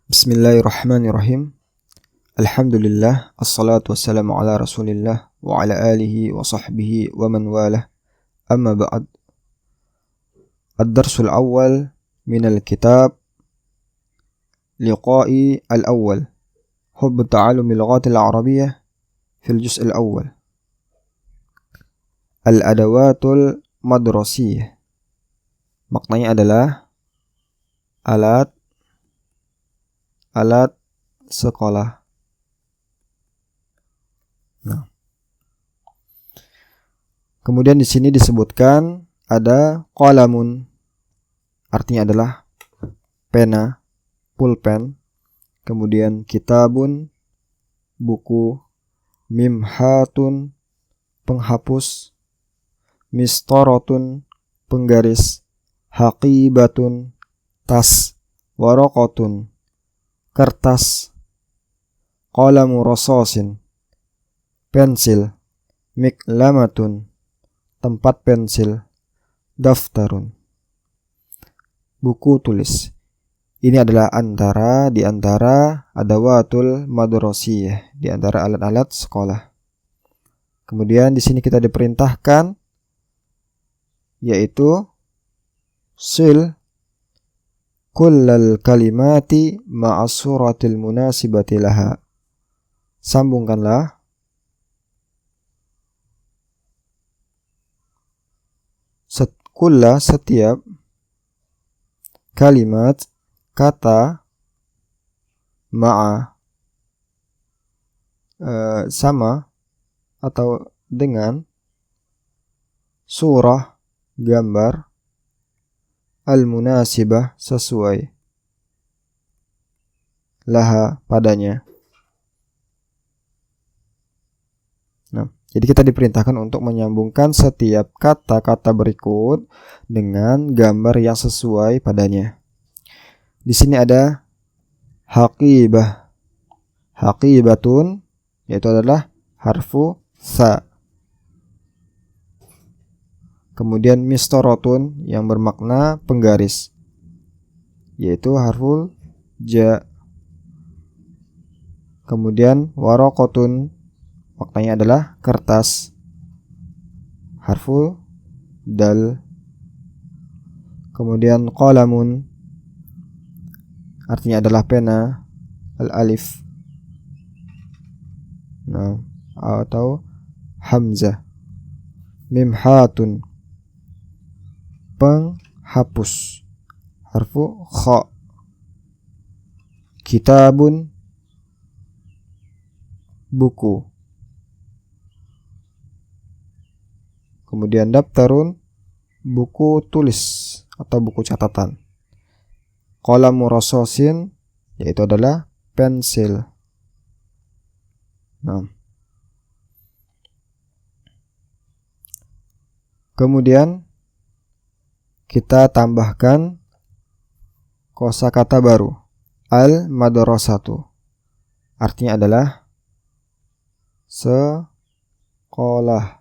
Bismillahirrahmanirrahim. Alhamdulillah, assalatu wassalamu ala rasulillah wa ala alihi wa sahbihi wa man walah. Amma ba'd. Ad-darsul awal min al-kitab liqa'i al-awwal Hubb ta'alumi al-lughat al-arabiyyah fil juz' al-awwal. Al-adawatul madrasiyah. Maknanya adalah alat sekolah. Kemudian di sini disebutkan ada qalamun, artinya adalah pena, pulpen. Kemudian kitabun, buku. Mimhatun, penghapus. Mistaratun, penggaris. Haqibatun, tas. Waraqatun, kertas. Qalamu rasasin, pensil. Miklamatun, tempat pensil. Daftarun, buku tulis. Ini adalah di antara adawatul madrasiyah, di antara alat-alat sekolah. Kemudian di sini kita diperintahkan yaitu sil kullal kalimati ma'as suratil munasibati laha. Sambungkanlah setiap kalimat, kata, ma'a, sama atau dengan, surah, gambar, al-munasibah, sesuai, laha, padanya. Jadi kita diperintahkan untuk menyambungkan setiap kata-kata berikut dengan gambar yang sesuai padanya. Di sini ada haqibah. Haqibatun, yaitu adalah harfu tha. Kemudian mistaratun yang bermakna penggaris, yaitu harful ja. Kemudian waraqatun, maknanya adalah kertas, harfu dal. Kemudian qalamun, artinya adalah pena, al-alif, atau hamzah. Mimhatun, penghapus, harfu kha. Kitabun, buku. Kemudian daftarun, buku tulis atau buku catatan. Qalamu rasasin, yaitu adalah pensil. Kemudian kita tambahkan kosakata baru, al-madrasatu, artinya adalah sekolah.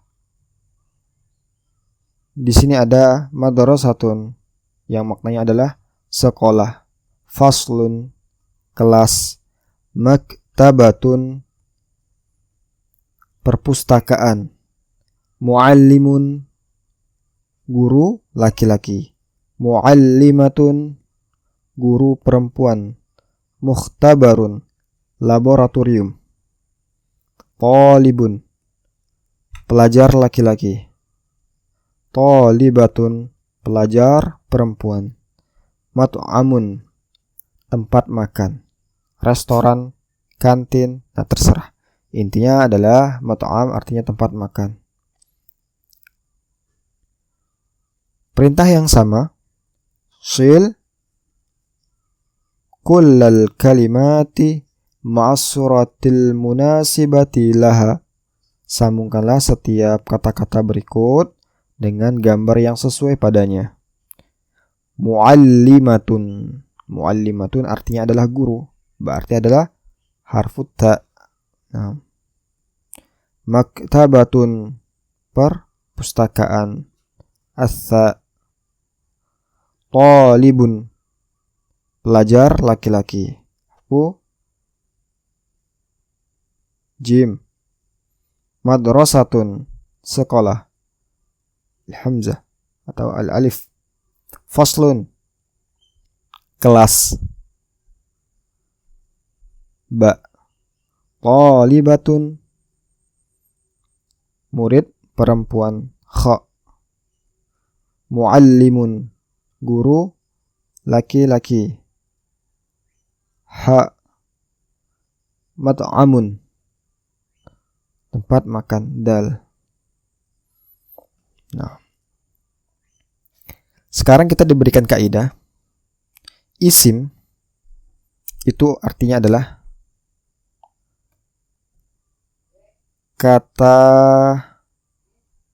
Di sini ada madrasatun yang maknanya adalah sekolah. Faslun, kelas. Maktabatun, perpustakaan. Muallimun, guru laki-laki. Muallimatun, guru perempuan. Mukhtabarun, laboratorium. Talibun, pelajar laki-laki. Talibatun, pelajar perempuan. Mat'amun, tempat makan, restoran, kantin, terserah. Intinya adalah mat'am artinya tempat makan. Perintah yang sama, sil kullal kalimati ma'as suratil munasibati laha. Sambungkanlah setiap kata-kata berikut dengan gambar yang sesuai padanya. Muallimatun, muallimatun artinya adalah guru, berarti adalah harfu ta. Maktabatun, perpustakaan, as-sa. Talibun, pelajar laki-laki, Bu. Jim. Madrasatun, sekolah. Hamzah atau al-alif. Faslun, kelas. Ba. Talibatun, murid perempuan. Kha. Muallimun, guru laki-laki. Ha. Mat'amun, tempat makan. Dal. Nah, sekarang kita diberikan kaidah. Isim itu artinya adalah kata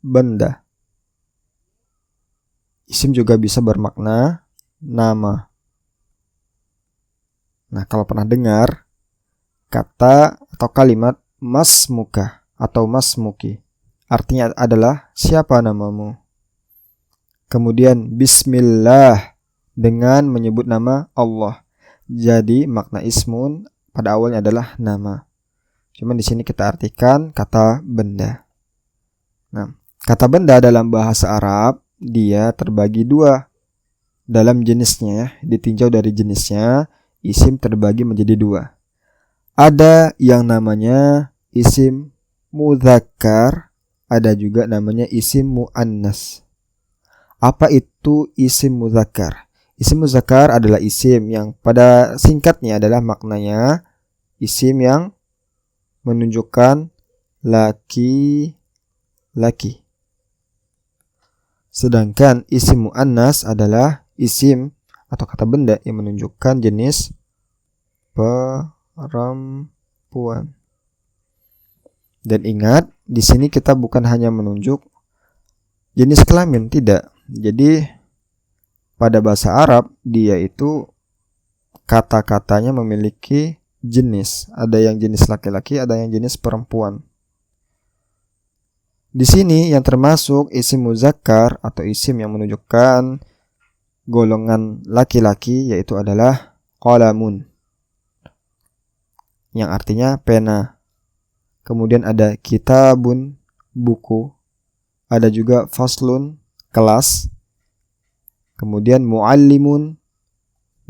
benda. Isim juga bisa bermakna nama. Nah, kalau pernah dengar kata atau kalimat masmuka atau masmuki, artinya adalah siapa namamu. Kemudian bismillah, dengan menyebut nama Allah. Jadi makna ismun pada awalnya adalah nama. Cuman di sini kita artikan kata benda. Nah, kata benda dalam bahasa Arab dia terbagi dua dalam jenisnya ya. Ditinjau dari jenisnya, isim terbagi menjadi dua. Ada yang namanya isim mudzakkar, ada juga namanya isim muannas. Apa itu isim mudzakkar? Isim mudzakkar adalah isim yang pada singkatnya adalah maknanya isim yang menunjukkan laki-laki. Sedangkan isim muannas adalah isim atau kata benda yang menunjukkan jenis perempuan. Dan ingat, di sini kita bukan hanya menunjuk jenis kelamin, tidak. Jadi pada bahasa Arab dia itu kata-katanya memiliki jenis. Ada yang jenis laki-laki, ada yang jenis perempuan. Di sini yang termasuk isim muzakkar atau isim yang menunjukkan golongan laki-laki yaitu adalah qalamun, yang artinya pena. Kemudian ada kitabun, buku. Ada juga faslun, kelas. Kemudian muallimun,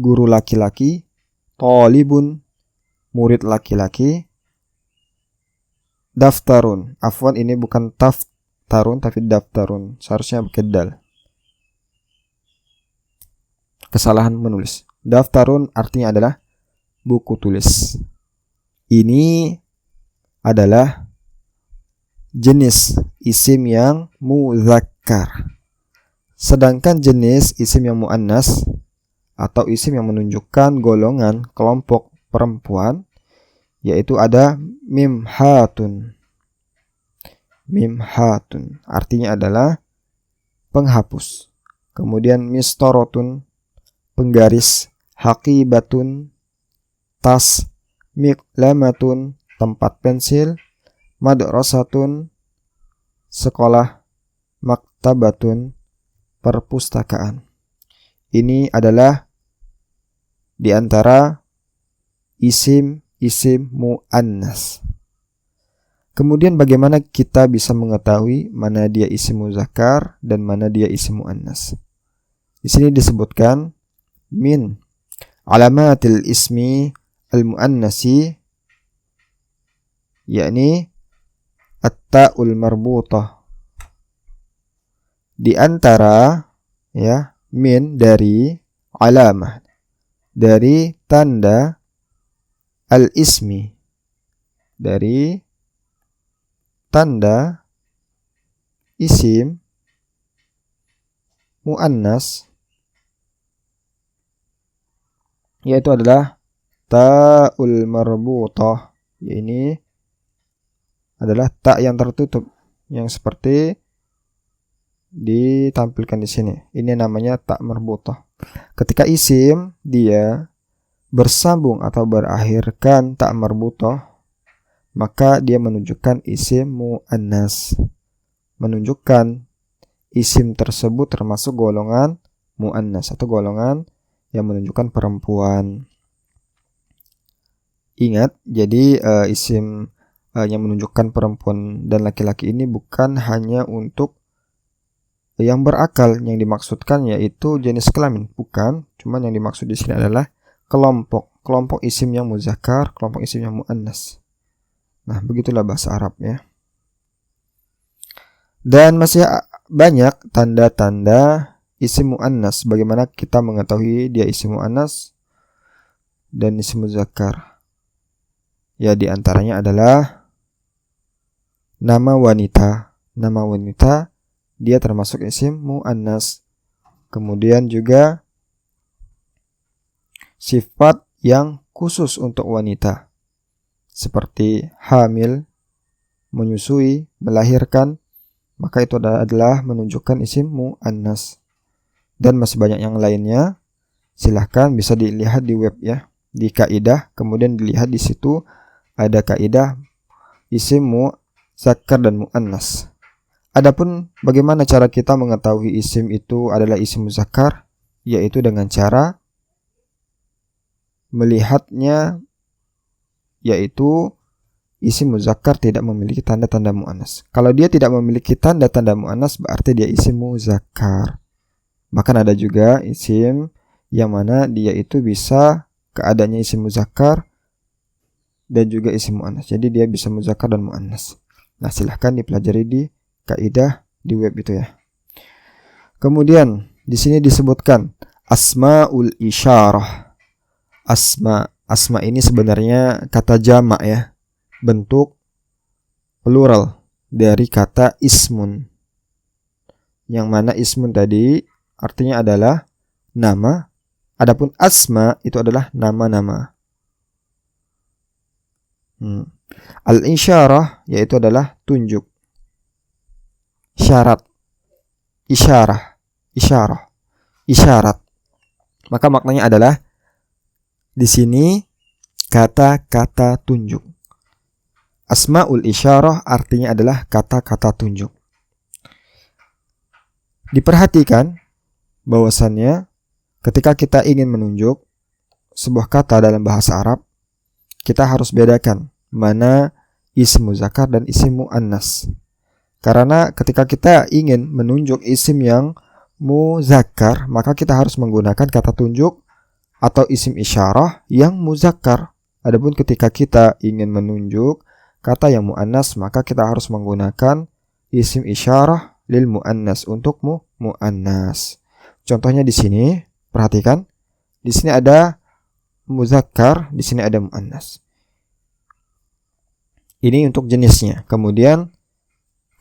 guru laki-laki. Talibun, murid laki-laki. Daftarun, afwan ini bukan taftarun tapi daftarun, seharusnya pakai dal. Kesalahan menulis. Daftarun artinya adalah buku tulis. Ini adalah jenis isim yang muzakkar. Sedangkan jenis isim yang muannas atau isim yang menunjukkan golongan kelompok perempuan yaitu ada mimhatun. Mimhatun artinya adalah penghapus. Kemudian mistorotun, penggaris. Haqibatun, tas. Miqlamatun, tempat pensil. Madrasatun, sekolah. Maktabatun, perpustakaan. Ini adalah di antara isim muannas. Kemudian bagaimana kita bisa mengetahui mana dia isim muzakkar dan mana dia isim muannas? Di sini disebutkan min alamatil ismi al-muannasi, yakni at-ta'ul marbutah. Di antara ya min dari alamah, dari tanda al-ismi, dari tanda isim muannas, yaitu adalah ta'ul marbutah. Ini adalah ta yang tertutup yang seperti ditampilkan di sini. Ini namanya ta marbutah. Ketika isim dia bersambung atau berakhirkan ta marbutah, maka dia menunjukkan isim muannas. Menunjukkan isim tersebut termasuk golongan muannas atau golongan yang menunjukkan perempuan. Ingat, jadi isim yang menunjukkan perempuan dan laki-laki ini bukan hanya untuk yang berakal. Yang dimaksudkan yaitu jenis kelamin, bukan. Cuman yang dimaksud di sini adalah kelompok isim yang muzakkar, kelompok isim yang muannas. Nah, begitulah bahasa Arab ya. Dan masih banyak tanda-tanda isim muannas. Bagaimana kita mengetahui dia isim muannas dan isim muzakkar? Ya, di antaranya adalah nama wanita. Nama wanita dia termasuk isim muannas. Kemudian juga sifat yang khusus untuk wanita, seperti hamil, menyusui, melahirkan, maka itu adalah menunjukkan isim muannas. Dan masih banyak yang lainnya. Silahkan bisa dilihat di web ya, di kaidah. Kemudian dilihat di situ ada kaidah isim muzakkar dan muannas. Adapun bagaimana cara kita mengetahui isim itu adalah isim muzakkar, yaitu dengan cara melihatnya, yaitu isim muzakkar tidak memiliki tanda-tanda muannas. Kalau dia tidak memiliki tanda-tanda muannas, berarti dia isim muzakkar. Bahkan ada juga isim yang mana dia itu bisa keadaannya isim muzakkar dan juga isim muannas. Jadi dia bisa muzakkar dan muannas. Nah, silahkan dipelajari di kaidah di web itu ya. Kemudian di sini disebutkan asmaul isyarah. Asma ini sebenarnya kata jamak ya, bentuk plural dari kata ismun. Yang mana ismun tadi artinya adalah nama, adapun asma itu adalah nama-nama. Al-isyarah yaitu adalah tunjuk. Syarat, isyarah, isyarat. Maka maknanya adalah di sini kata-kata tunjuk. Asmaul isyarah artinya adalah kata-kata tunjuk. Diperhatikan bahwasannya ketika kita ingin menunjuk sebuah kata dalam bahasa Arab, kita harus bedakan mana isim muzakkar dan isim muannas. Karena ketika kita ingin menunjuk isim yang muzakkar, maka kita harus menggunakan kata tunjuk atau isim isyarah yang muzakkar. Adapun ketika kita ingin menunjuk kata yang muannas, maka kita harus menggunakan isim isyarah lil muannas untuk muannas. Contohnya di sini, perhatikan. Di sini ada muzakkar, di sini ada muannas. Ini untuk jenisnya. Kemudian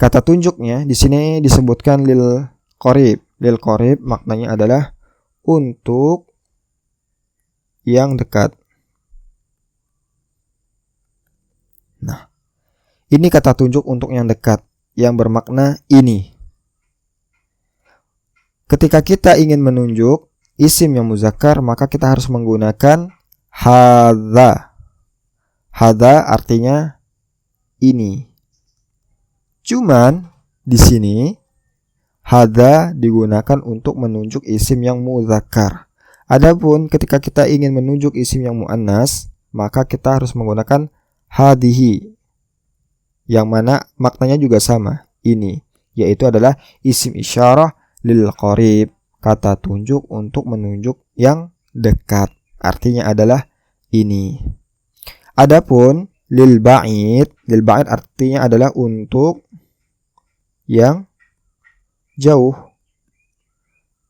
kata tunjuknya di sini disebutkan lil qarib. Lil qarib maknanya adalah untuk yang dekat. Nah, ini kata tunjuk untuk yang dekat yang bermakna ini. Ketika kita ingin menunjuk isim yang muzakkar, maka kita harus menggunakan hadza. Hadza artinya ini. Cuman di sini hadza digunakan untuk menunjuk isim yang muzakkar. Adapun ketika kita ingin menunjuk isim yang muannas, maka kita harus menggunakan hadhihi, yang mana maknanya juga sama, ini, yaitu adalah isim isyarah lil qarib, kata tunjuk untuk menunjuk yang dekat, artinya adalah ini. Adapun lil ba'id artinya adalah untuk yang jauh,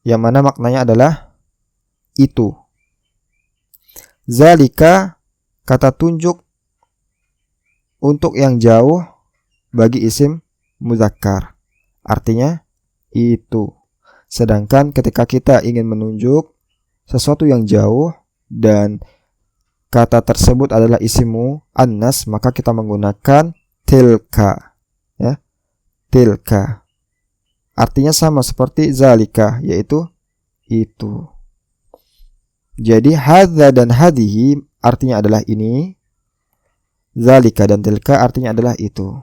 yang mana maknanya adalah itu. Zalika, kata tunjuk untuk yang jauh bagi isim muzakkar, artinya itu. Sedangkan ketika kita ingin menunjuk sesuatu yang jauh dan kata tersebut adalah isim muannas, maka kita menggunakan tilka ya. Tilka artinya sama seperti zalika, yaitu itu. Jadi hadza dan hadhihi artinya adalah ini, zalika dan tilka artinya adalah itu.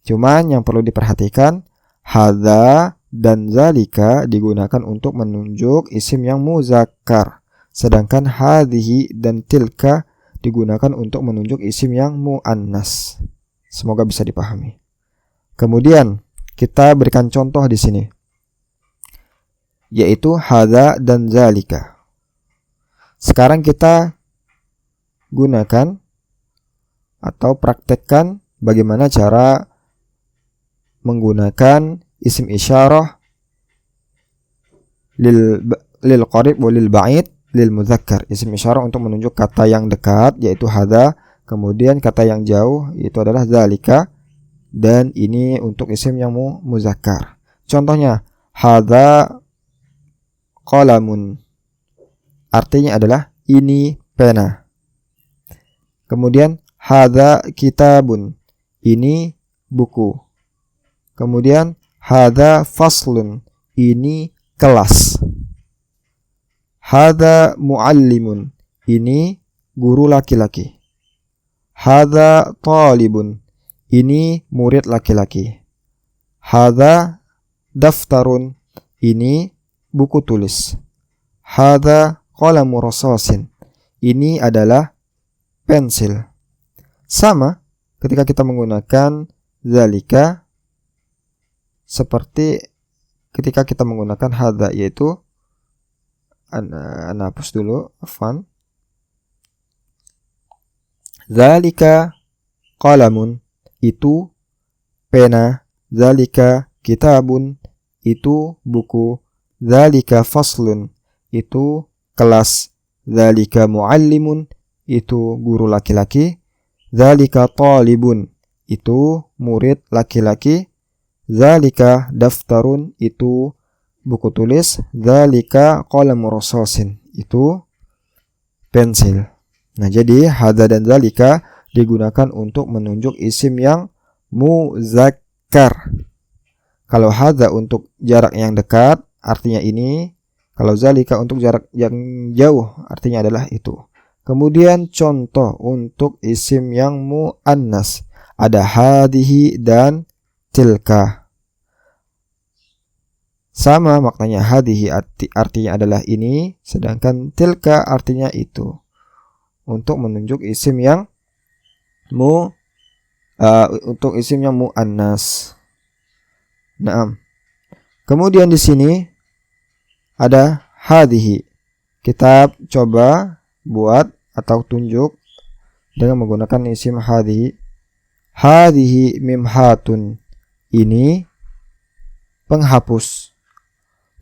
Cuman yang perlu diperhatikan, hadza dan zalika digunakan untuk menunjuk isim yang muzakkar, sedangkan hadhihi dan tilka digunakan untuk menunjuk isim yang muannas. Semoga bisa dipahami. Kemudian kita berikan contoh di sini, yaitu hadza dan zalika. Sekarang kita gunakan atau praktekkan bagaimana cara menggunakan isim isyarah lil qarib wa lil ba'id lil mudzakkar. Isim isyarah untuk menunjuk kata yang dekat yaitu hadza, kemudian kata yang jauh itu adalah zalika, dan ini untuk isim yang muzakkar. Contohnya hadza qalamun, artinya adalah ini pena. Kemudian hadza kitabun, ini buku. Kemudian hadza faslun, ini kelas. Hadza muallimun, ini guru laki-laki. Hadza talibun, ini murid laki-laki. Hadza daftarun, ini buku tulis. Hadza qalamu rasasin, ini adalah pensil. Sama ketika kita menggunakan zalika seperti ketika kita menggunakan hadza, yaitu ana hapus dulu, afwan. Zalika qalamun, itu pena. Zalika kitabun, itu buku. Zalika faslun, itu kelas. Zalika muallimun, itu guru laki-laki. Zalika talibun, itu murid laki-laki. Zalika daftarun, itu buku tulis. Zalika qalamu rasasin, itu pensil. Nah, jadi hadza dan zalika digunakan untuk menunjuk isim yang muzakkar. Kalau hadza untuk jarak yang dekat, artinya ini. Kalau zalika untuk jarak yang jauh, artinya adalah itu. Kemudian contoh untuk isim yang muannas, ada hadhihi dan tilka. Sama maknanya, hadhihi artinya adalah ini, sedangkan tilka artinya itu. Untuk menunjuk isim yang muannas. Naam. Kemudian di sini ada hadhihi. Kita coba buat atau tunjuk dengan menggunakan isim hadhihi. Hadhihi mimhatun, ini penghapus.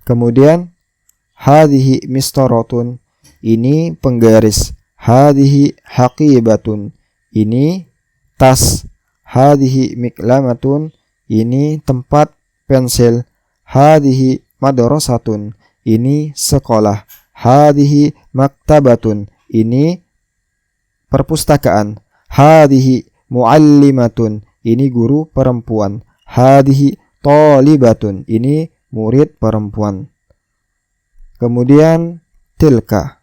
Kemudian hadhihi mistaratun, ini penggaris. Hadhihi haqibatun, ini tas. Hadhihi miklamatun, ini tempat pensil. Hadhihi madrasatun, ini sekolah. Hadhihi maktabatun, ini perpustakaan. Hadhihi muallimatun, ini guru perempuan. Hadhihi talibatun, ini murid perempuan. Kemudian tilka.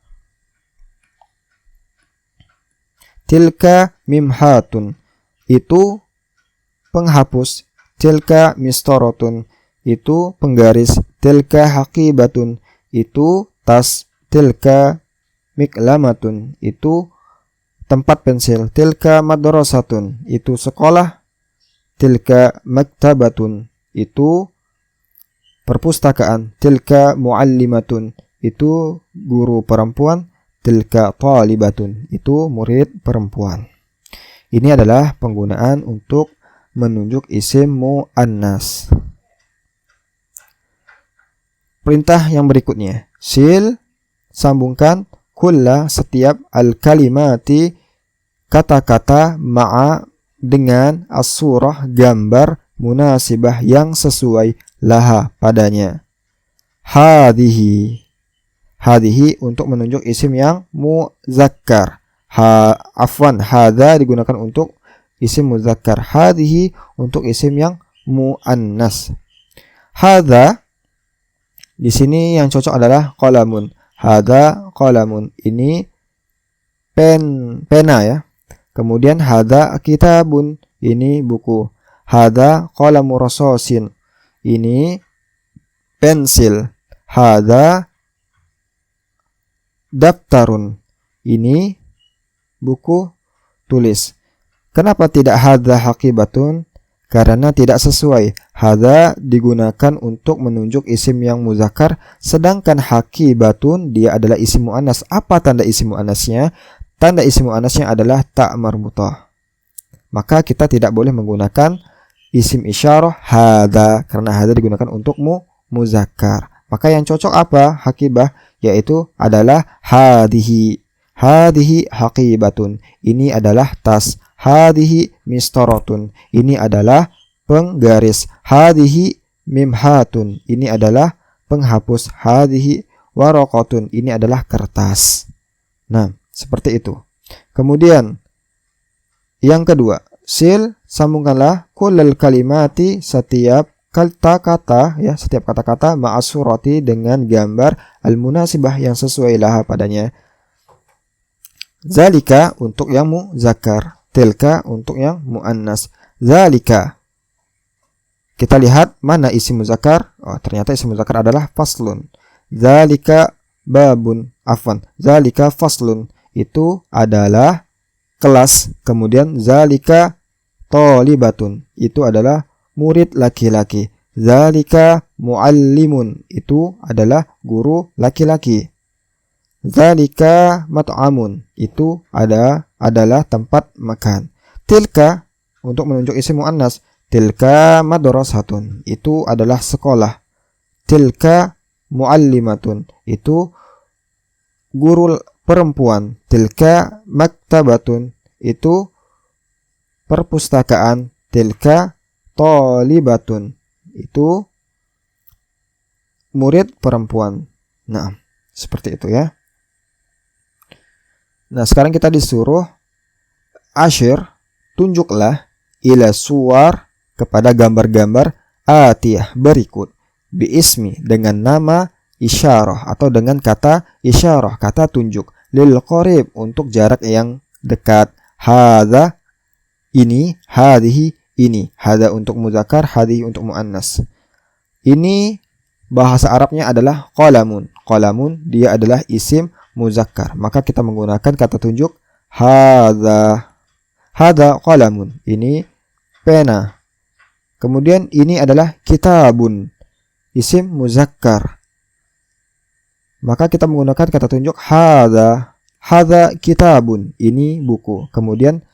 Tilka mimhatun, itu penghapus. Tilka mistaratun, itu penggaris. Tilka haqibatun, itu tas. Tilka miklamatun, itu tempat pensil. Tilka madrasatun, itu sekolah. Tilka maktabatun, itu perpustakaan. Tilka muallimatun, itu guru perempuan. Tilka talibatun, itu murid perempuan. Ini adalah penggunaan untuk menunjuk isim muannas. Perintah yang berikutnya, sil, sambungkan kulla, setiap, al-kalimati, kata-kata, ma'a, dengan, as-surah, gambar, munasibah, yang sesuai, laha, padanya. Hadhihi. Hadhihi untuk menunjuk isim yang muzakkar. Hadza digunakan untuk isim muzakkar. Hadhihi untuk isim yang muannas. Hadza di sini yang cocok adalah qalamun. Hadza qalamun, ini pena ya. Kemudian hadza kitabun, ini buku. Hadza qalamu rasasin, ini pensil. Hadza daftarun, ini buku tulis. Kenapa tidak hadza haqibatun? Karena tidak sesuai. Hadza digunakan untuk menunjuk isim yang muzakkar, sedangkan haqibatun dia adalah isim muannas. Apa tanda isim muannasnya? Tanda isim muannasnya adalah ta marbutah. Maka kita tidak boleh menggunakan isim isyarah hadza karena hadza digunakan untuk muzakkar. Maka yang cocok apa? Haqibah, yaitu adalah hadhihi. Hadhihi haqibatun. Ini adalah tas. Hadhihi mistaratun. Ini adalah penggaris. Hadhihi mimhatun. Ini adalah penghapus. Hadhihi waraqatun. Ini adalah kertas. Nah, seperti itu. Kemudian yang kedua, sil, sambungkanlah kullal kalimati, setiap kata-kata, ya, setiap kata-kata ma'asurati dengan gambar al-munasibah yang sesuai laha padanya. Zalika untuk yang muzakkar, tilka untuk yang muannas. Zalika, kita lihat mana isim muzakkar. Oh, ternyata isim muzakkar adalah faslun. Zalika babun, afwan. Zalika faslun, itu adalah kelas. Kemudian zalika thalibatun, itu adalah murid laki-laki. Zalika muallimun, itu adalah guru laki-laki. Zalika mat'amun, itu adalah tempat makan. Tilka untuk menunjuk isim muannas. Tilka madrasatun, itu adalah sekolah. Tilka muallimatun, itu guru perempuan. Tilka maktabatun, itu perpustakaan. Tilka thalibatun, itu murid perempuan. Nah, seperti itu ya. Nah, sekarang kita disuruh asyir, tunjuklah ila suwar, kepada gambar-gambar atiyah berikut, biismi dengan nama isyarah atau dengan kata isyarah, kata tunjuk, lil qarib untuk jarak yang dekat. Hadza ini, hadhihi ini, hadza untuk muzakkar, hadhihi untuk muannas. Ini bahasa Arabnya adalah qalamun. Qalamun dia adalah isim muzakkar, maka kita menggunakan kata tunjuk hadza. Hadza qalamun, ini pena. Kemudian ini adalah kitabun, isim muzakkar, maka kita menggunakan kata tunjuk hadza. Hadza kitabun, ini buku. Kemudian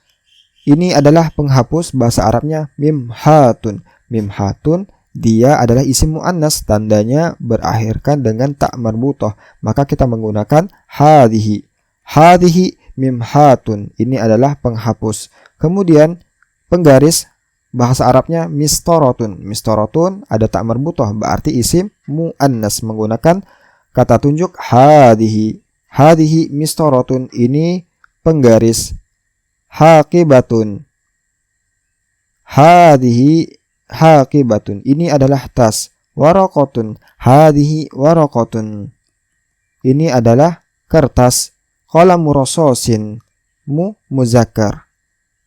ini adalah penghapus, bahasa Arabnya mimhatun. Mimhatun dia adalah isim muannas, tandanya berakhirkan dengan ta marbutah, maka kita menggunakan hadhihi. Hadhihi mimhatun, ini adalah penghapus. Kemudian penggaris, bahasa Arabnya mistaratun. Mistaratun ada ta marbutah, berarti isim muannas, menggunakan kata tunjuk hadhihi. Hadhihi mistaratun, ini penggaris. Haqibatun, hadhihi haqibatun, ini adalah tas. Waraqatun, hadhihi waraqatun, ini adalah kertas. Qalamu rasasin, muzakkar.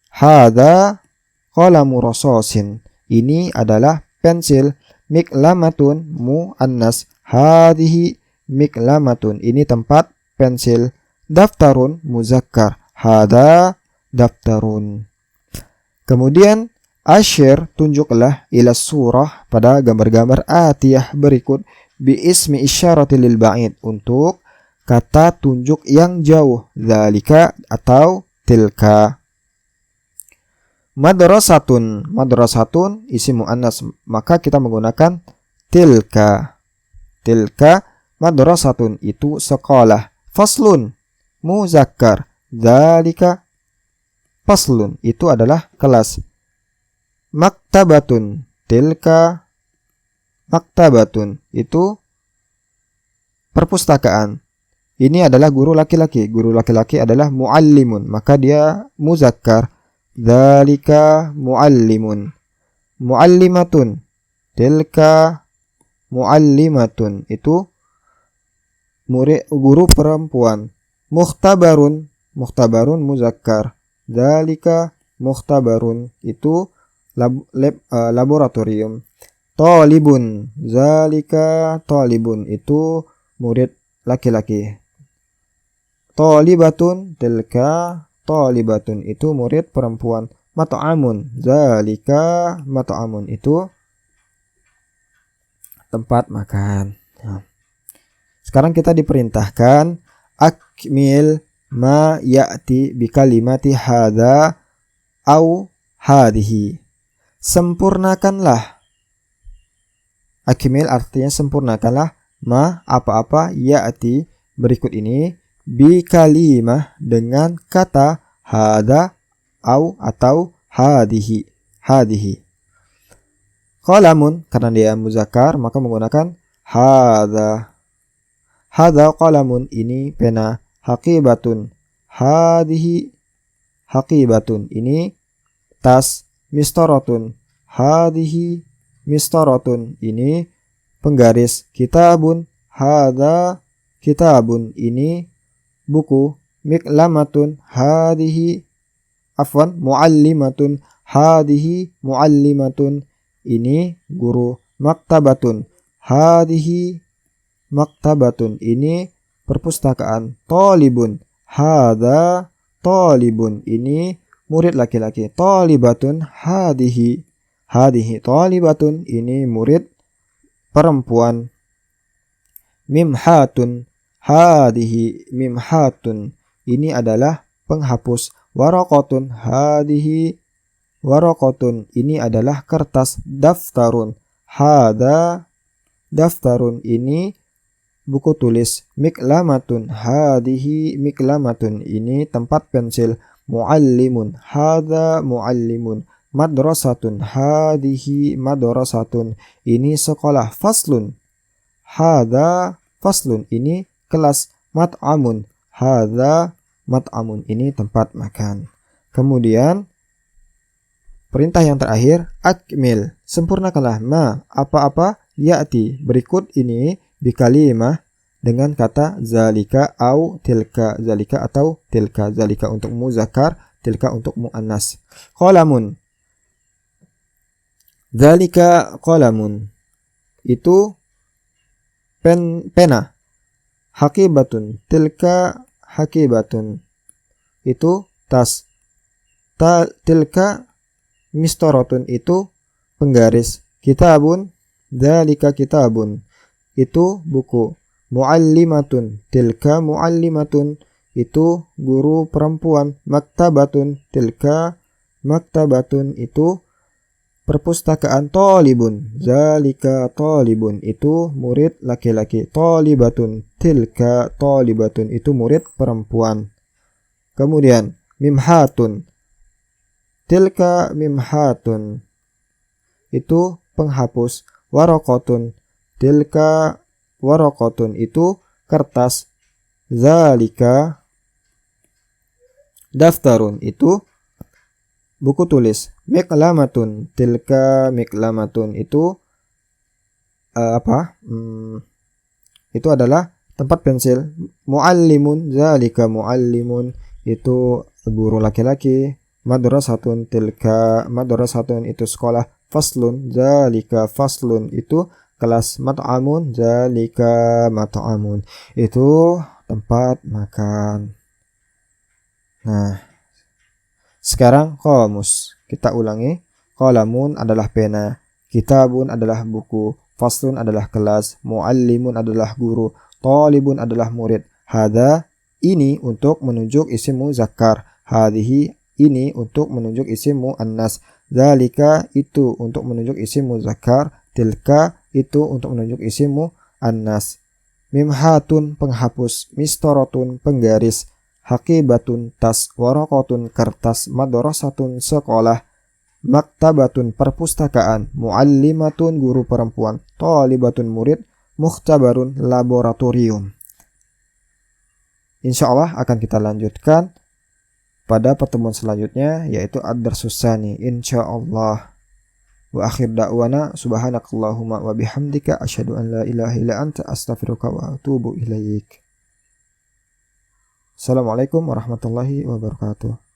Hadza qalamu rasasin, ini adalah pensil. Miklamatun, muannas. Hadhihi miklamatun, ini tempat pensil. Daftarun, muzakkar. Hadza daftarun. Kemudian asyir, tunjuklah ila surah, pada gambar-gambar atiyah berikut, bi ismi isyarati lil ba'id untuk kata tunjuk yang jauh. Zalika atau tilka. Madrasatun, madrasatun isim muannas, maka kita menggunakan tilka. Tilka madrasatun, itu sekolah. Faslun, muzakkar. Zalika faslun, itu adalah kelas. Maktabatun, tilka maktabatun, itu perpustakaan. Ini adalah guru laki-laki. Guru laki-laki adalah muallimun, maka dia muzakkar. Dzalika muallimun. Muallimatun, tilka muallimatun, itu murid guru perempuan. Mukhtabarun, mukhtabarun muzakkar. Dzalika mukhtabarun, itu laboratorium. Talibun, dzalika talibun, itu murid laki-laki. Talibatun, tilka talibatun itu murid perempuan. Mat'amun zalika mat'amun itu tempat makan. Nah, sekarang kita diperintahkan akmil ma ya'ti bi kalimati hadza au hadhihi. Sempurnakanlah. Akmil artinya sempurnakanlah ma apa-apa ya'ti berikut ini bi kalimah dengan kata hadza au atau hadhihi. Qalamun karena dia muzakkar maka menggunakan hadza. Hadza qalamun ini pena. Haqibatun hadhihi haqibatun ini tas. Mistaratun hadhihi mistaratun ini penggaris. Kitabun hadza kitabun ini buku. Miklamatun hadhihi muallimatun hadhihi muallimatun ini guru. Maktabatun hadhihi maktabatun ini perpustakaan. Talibun hadza talibun ini murid laki-laki. Talibatun hadhihi talibatun ini murid perempuan. Mimhatun hadhihi mimhatun ini adalah penghapus. Waraqatun hadhihi waraqatun ini adalah kertas. Daftarun hadza daftarun ini buku tulis. Miklamatun hadhihi miklamatun ini tempat pensil. Muallimun hadza muallimun. Madrasatun hadhihi madrasatun ini sekolah. Faslun hadza faslun ini kelas. Mat'amun hadza mat'amun ini tempat makan. Kemudian perintah yang terakhir akmil sempurnakanlah ma apa-apa ya'ti berikut ini bi kalimah dengan kata zalika au tilka. Zalika atau tilka. Zalika untuk muzakkar, tilka untuk muannas. Qalamun zalika qalamun itu pena. Haqibatun tilka haqibatun itu tas. Tilka mistaratun itu penggaris. Kitabun dzalika kitabun itu buku. Muallimatun tilka muallimatun itu guru perempuan. Maktabatun tilka maktabatun itu perpustakaan. Talibun zalika talibun itu murid laki-laki. Talibatun tilka talibatun itu murid perempuan. Kemudian mimhatun tilka mimhatun itu penghapus. Waraqatun tilka waraqatun itu kertas. Zalika daftarun itu buku tulis. Miklamatun tilka miklamatun itu itu adalah tempat pensil. Muallimun zalika muallimun itu guru laki-laki. Madrasatun tilka madrasatun itu sekolah. Faslun zalika faslun itu kelas. Mat'amun zalika mat'amun itu tempat makan. Nah, sekarang qamus. Kita ulangi. Qalamun adalah pena. Kitabun adalah buku. Faslun adalah kelas. Muallimun adalah guru. Talibun adalah murid. Hadza ini untuk menunjuk isim muzakkar. Hadhihi ini untuk menunjuk isim muannas. Zalika itu untuk menunjuk isim muzakkar. Tilka itu untuk menunjuk isim muannas. Mimhatun penghapus. Mistaratun penggaris. Haqibatun tas. Waraqatun kertas. Madrasatun sekolah. Maktabatun perpustakaan. Muallimatun guru perempuan. Talibatun murid. Mukhtabarun laboratorium. Insyaallah akan kita lanjutkan pada pertemuan selanjutnya, yaitu ad-darsus tsani insyaallah. Wa akhir da'wana subhanakallahumma wa bihamdika asyhadu an la ilaha illa anta astaghfiruka wa atubu ilaik. Assalamualaikum warahmatullahi wabarakatuh.